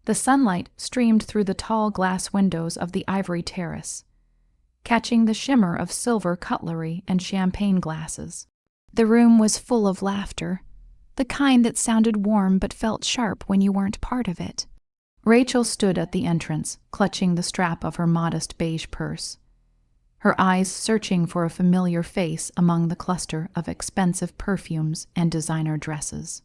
The sunlight streamed through the tall glass windows of the ivory terrace, catching the shimmer of silver cutlery and champagne glasses. The room was full of laughter, the kind that sounded warm but felt sharp when you weren't part of it. Rachel stood at the entrance, clutching the strap of her modest beige purse, her eyes searching for a familiar face among the cluster of expensive perfumes and designer dresses.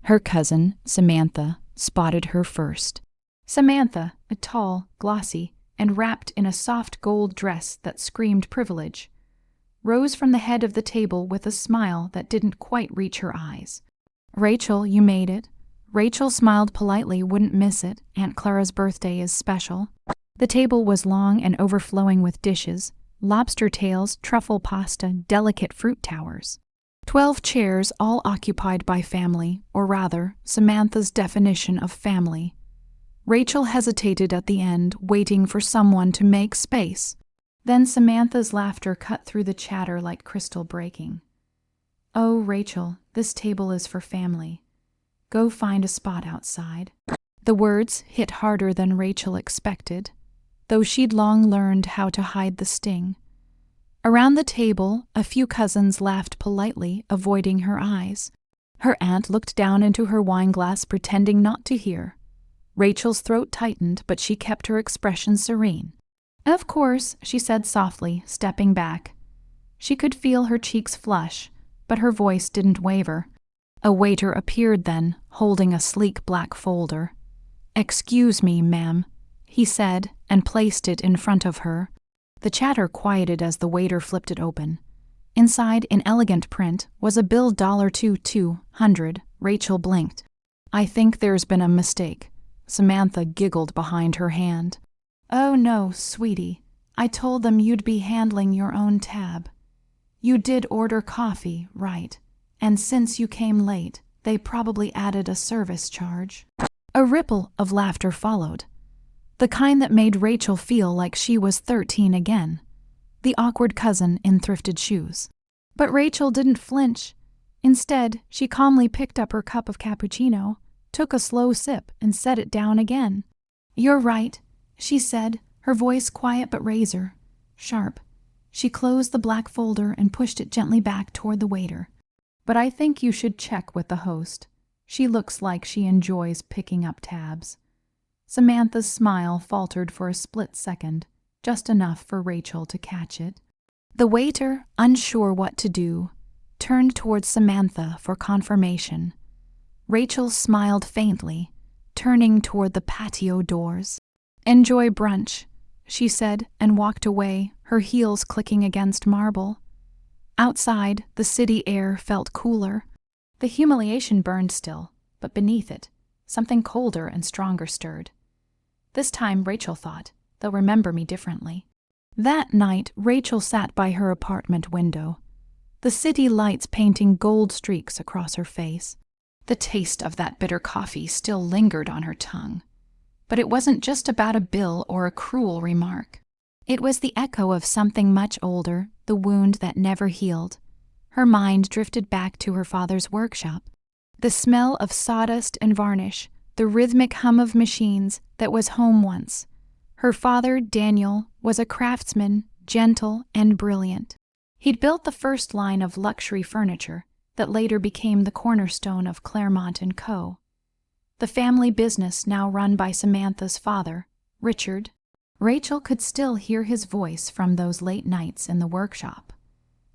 Her cousin, Samantha, spotted her first. Samantha, a tall, glossy, and wrapped in a soft gold dress that screamed privilege, rose from the head of the table with a smile that didn't quite reach her eyes. "Rachel, you made it." Rachel smiled politely, wouldn't miss it. Aunt Clara's birthday is special. The table was long and overflowing with dishes, lobster tails, truffle pasta, delicate fruit towers. 12 chairs, all occupied by family, or rather, Samantha's definition of family. Rachel hesitated at the end, waiting for someone to make space. Then Samantha's laughter cut through the chatter like crystal breaking. "Oh, Rachel, this table is for family. Go find a spot outside." The words hit harder than Rachel expected, though she'd long learned how to hide the sting. Around the table, a few cousins laughed politely, avoiding her eyes. Her aunt looked down into her wineglass, pretending not to hear. Rachel's throat tightened, but she kept her expression serene. "Of course," she said softly, stepping back. She could feel her cheeks flush, but her voice didn't waver. A waiter appeared then, holding a sleek black folder. "Excuse me, ma'am," he said, and placed it in front of her. The chatter quieted as the waiter flipped it open. Inside, in elegant print, was a bill $2,200. Rachel blinked. "I think there's been a mistake." Samantha giggled behind her hand. "Oh no, sweetie. I told them you'd be handling your own tab. You did order coffee, right? And since you came late, they probably added a service charge." A ripple of laughter followed, the kind that made Rachel feel like she was 13 again, the awkward cousin in thrifted shoes. But Rachel didn't flinch. Instead, she calmly picked up her cup of cappuccino, took a slow sip, and set it down again. "You're right," she said, her voice quiet but razor sharp. She closed the black folder and pushed it gently back toward the waiter. "But I think you should check with the host. She looks like she enjoys picking up tabs." Samantha's smile faltered for a split second, just enough for Rachel to catch it. The waiter, unsure what to do, turned towards Samantha for confirmation. Rachel smiled faintly, turning toward the patio doors. "Enjoy brunch," she said, and walked away, her heels clicking against marble. Outside, the city air felt cooler. The humiliation burned still, but beneath it, something colder and stronger stirred. This time, Rachel thought, they'll remember me differently. That night, Rachel sat by her apartment window, the city lights painting gold streaks across her face. The taste of that bitter coffee still lingered on her tongue. But it wasn't just about a bill or a cruel remark. It was the echo of something much older, the wound that never healed. Her mind drifted back to her father's workshop. The smell of sawdust and varnish, the rhythmic hum of machines that was home once. Her father, Daniel, was a craftsman, gentle and brilliant. He'd built the first line of luxury furniture that later became the cornerstone of Claremont & Co., the family business now run by Samantha's father, Richard. Rachel could still hear his voice from those late nights in the workshop.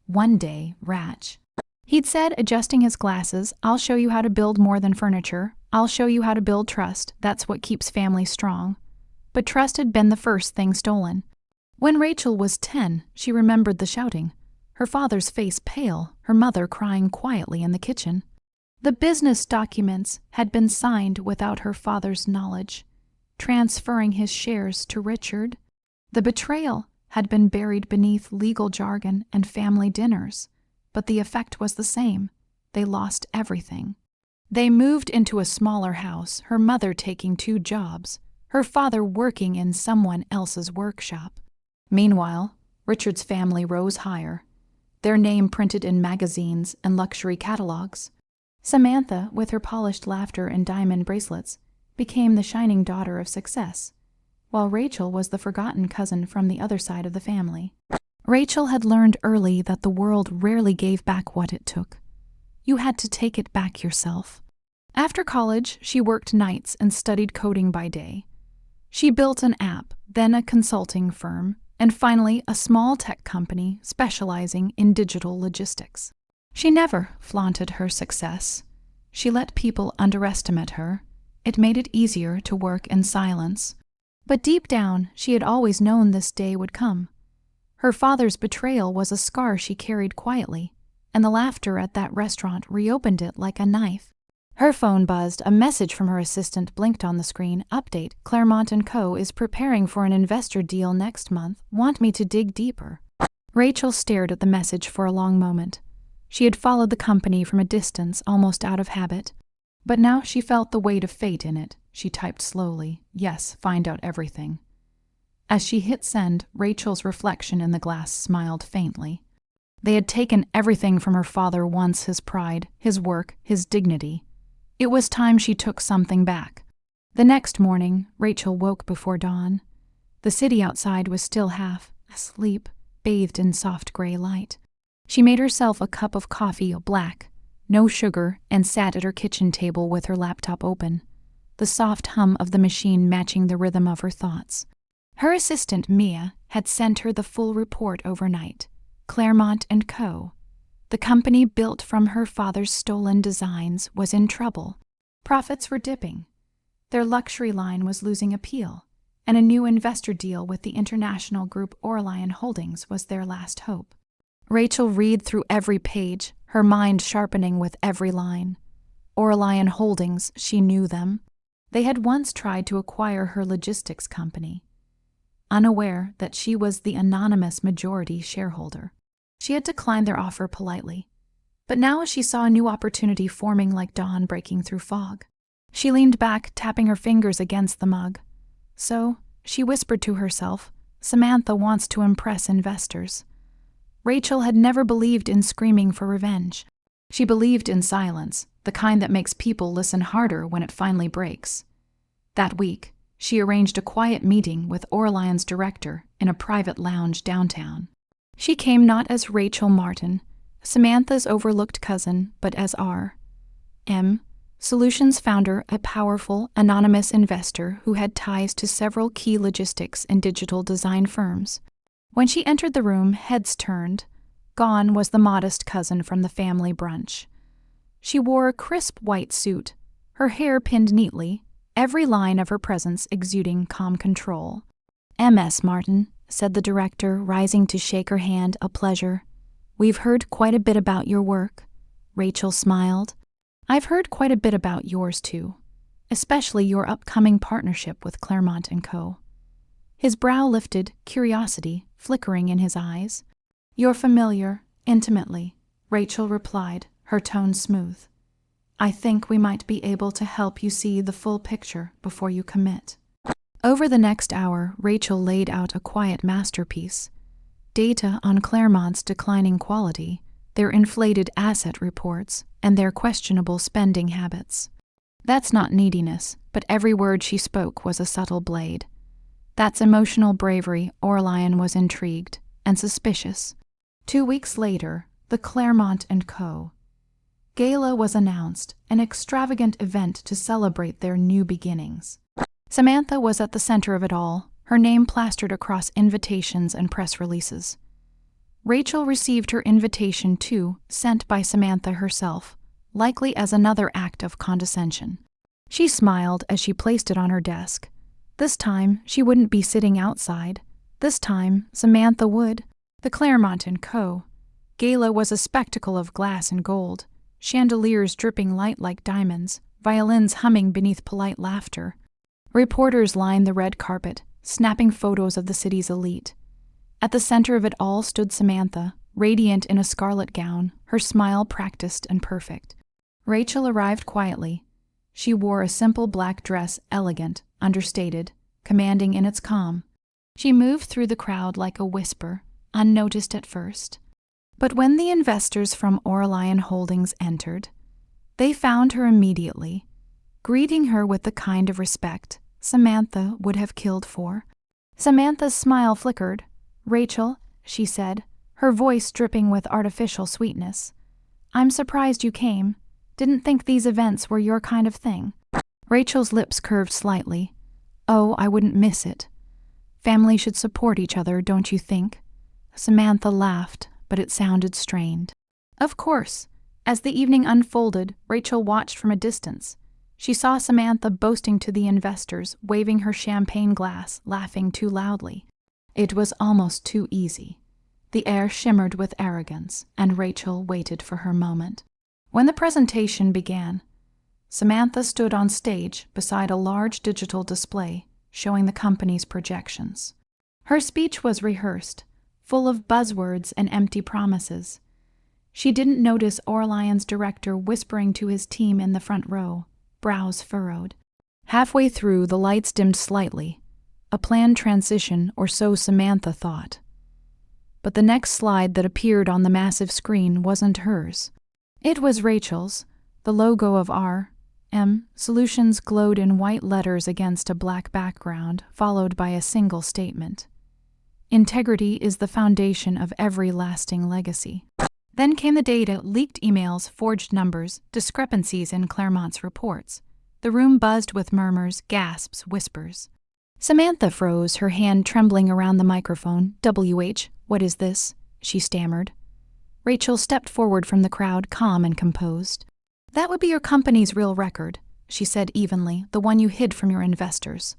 One day, Ratch. He'd said, adjusting his glasses, "I'll show you how to build more than furniture. I'll show you how to build trust. That's what keeps families strong." But trust had been the first thing stolen. When Rachel was 10, she remembered the shouting, her father's face pale, her mother crying quietly in the kitchen. The business documents had been signed without her father's knowledge, transferring his shares to Richard. The betrayal had been buried beneath legal jargon and family dinners, but the effect was the same. They lost everything. They moved into a smaller house, her mother taking 2 jobs, her father working in someone else's workshop. Meanwhile, Richard's family rose higher, their name printed in magazines and luxury catalogs. Samantha, with her polished laughter and diamond bracelets, became the shining daughter of success, while Rachel was the forgotten cousin from the other side of the family. Rachel had learned early that the world rarely gave back what it took. You had to take it back yourself. After college, she worked nights and studied coding by day. She built an app, then a consulting firm, and finally a small tech company specializing in digital logistics. She never flaunted her success. She let people underestimate her. It made it easier to work in silence. But deep down, she had always known this day would come. Her father's betrayal was a scar she carried quietly, and the laughter at that restaurant reopened it like a knife. Her phone buzzed. A message from her assistant blinked on the screen. Update: Claremont & Co. is preparing for an investor deal next month. Want me to dig deeper? Rachel stared at the message for a long moment. She had followed the company from a distance, almost out of habit. But now she felt the weight of fate in it. She typed slowly, "Yes, find out everything." As she hit send, Rachel's reflection in the glass smiled faintly. They had taken everything from her father once: his pride, his work, his dignity. It was time she took something back. The next morning, Rachel woke before dawn. The city outside was still half asleep, bathed in soft gray light. She made herself a cup of coffee, black, no sugar, and sat at her kitchen table with her laptop open, the soft hum of the machine matching the rhythm of her thoughts. Her assistant, Mia, had sent her the full report overnight. Claremont & Co., the company built from her father's stolen designs, was in trouble. Profits were dipping. Their luxury line was losing appeal, and a new investor deal with the international group Orlion Holdings was their last hope. Rachel read through every page, her mind sharpening with every line. Orlion Holdings, she knew them. They had once tried to acquire her logistics company, unaware that she was the anonymous majority shareholder. She had declined their offer politely, but now she saw a new opportunity forming like dawn breaking through fog. She leaned back, tapping her fingers against the mug. So, she whispered to herself, Samantha wants to impress investors. Rachel had never believed in screaming for revenge. She believed in silence, the kind that makes people listen harder when it finally breaks. That week, she arranged a quiet meeting with Orlion's director in a private lounge downtown. She came not as Rachel Martin, Samantha's overlooked cousin, but as R.M. Solutions founder, a powerful, anonymous investor who had ties to several key logistics and digital design firms. When she entered the room, heads turned. Gone was the modest cousin from the family brunch. She wore a crisp white suit, her hair pinned neatly, every line of her presence exuding calm control. "M.S. Martin," said the director, rising to shake her hand, a pleasure. "We've heard quite a bit about your work." Rachel smiled. "I've heard quite a bit about yours, too, especially your upcoming partnership with Claremont & Co." His brow lifted, curiosity flickering in his eyes. "You're familiar, intimately," Rachel replied, her tone smooth. "I think we might be able to help you see the full picture before you commit." Over the next hour, Rachel laid out a quiet masterpiece. Data on Claremont's declining quality, their inflated asset reports, and their questionable spending habits. That's not neediness, but every word she spoke was a subtle blade. That's emotional bravery. Orlion was intrigued and suspicious. 2 weeks later, the Claremont & Co. Gala was announced, an extravagant event to celebrate their new beginnings. Samantha was at the center of it all, her name plastered across invitations and press releases. Rachel received her invitation too, sent by Samantha herself, likely as another act of condescension. She smiled as she placed it on her desk. This time, she wouldn't be sitting outside. This time, Samantha would. The Claremont & Co. Gala was a spectacle of glass and gold, chandeliers dripping light like diamonds, violins humming beneath polite laughter. Reporters lined the red carpet, snapping photos of the city's elite. At the center of it all stood Samantha, radiant in a scarlet gown, her smile practiced and perfect. Rachel arrived quietly. She wore a simple black dress, elegant, understated, commanding in its calm. She moved through the crowd like a whisper, unnoticed at first. But when the investors from Orlion Holdings entered, they found her immediately. greeting her with the kind of respect Samantha would have killed for. Samantha's smile flickered. "Rachel," she said, her voice dripping with artificial sweetness, "I'm surprised you came. Didn't think these events were your kind of thing." Rachel's lips curved slightly. "Oh, I wouldn't miss it. Family should support each other, don't you think?" Samantha laughed, but it sounded strained. Of course. As the evening unfolded, Rachel watched from a distance. She saw Samantha boasting to the investors, waving her champagne glass, laughing too loudly. It was almost too easy. The air shimmered with arrogance, and Rachel waited for her moment. When the presentation began, Samantha stood on stage beside a large digital display showing the company's projections. Her speech was rehearsed, full of buzzwords and empty promises. She didn't notice Orlion's director whispering to his team in the front row, brows furrowed. Halfway through, the lights dimmed slightly, a planned transition, or so Samantha thought. But the next slide that appeared on the massive screen wasn't hers. It was Rachel's. The logo of R.M. Solutions glowed in white letters against a black background, followed by a single statement. "Integrity is the foundation of every lasting legacy." Then came the data, leaked emails, forged numbers, discrepancies in Claremont's reports. The room buzzed with murmurs, gasps, whispers. Samantha froze, her hand trembling around the microphone. "WH, what is this?" she stammered. Rachel stepped forward from the crowd, calm and composed. "That would be your company's real record," she said evenly, "the one you hid from your investors."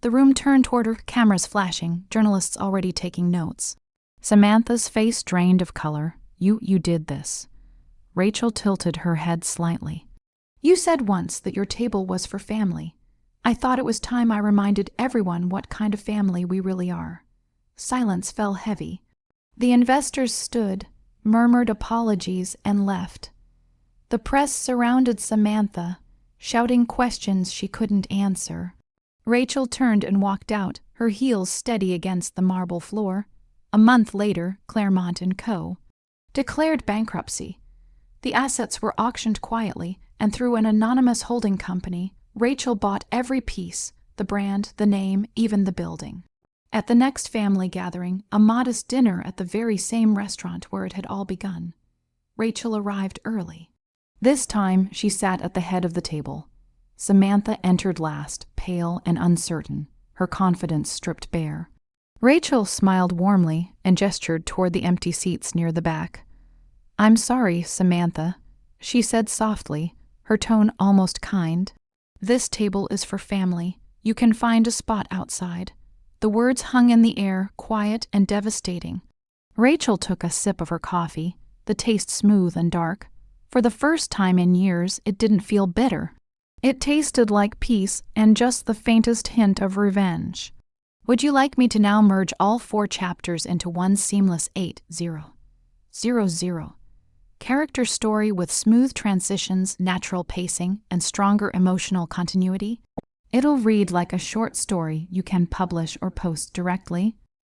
The room turned toward her, cameras flashing, journalists already taking notes. Samantha's face drained of color. You did this." Rachel tilted her head slightly. "You said once that your table was for family. I thought it was time I reminded everyone what kind of family we really are." Silence fell heavy. The investors stood, murmured apologies, and left. The press surrounded Samantha, shouting questions she couldn't answer. Rachel turned and walked out, her heels steady against the marble floor. A month later, Claremont & Co. declared bankruptcy. The assets were auctioned quietly, and through an anonymous holding company, Rachel bought every piece, the brand, the name, even the building. At the next family gathering, a modest dinner at the very same restaurant where it had all begun, Rachel arrived early. This time, she sat at the head of the table. Samantha entered last, pale and uncertain, her confidence stripped bare. Rachel smiled warmly and gestured toward the empty seats near the back. "I'm sorry, Samantha," she said softly, her tone almost kind. "This table is for family. You can find a spot outside." The words hung in the air, quiet and devastating. Rachel took a sip of her coffee, the taste smooth and dark. For the first time in years, it didn't feel bitter. It tasted like peace and just the faintest hint of revenge. "Would you like me to now merge all 4 chapters into one seamless 8-0-0-0 character story with smooth transitions, natural pacing, and stronger emotional continuity? It'll read like a short story you can publish or post directly."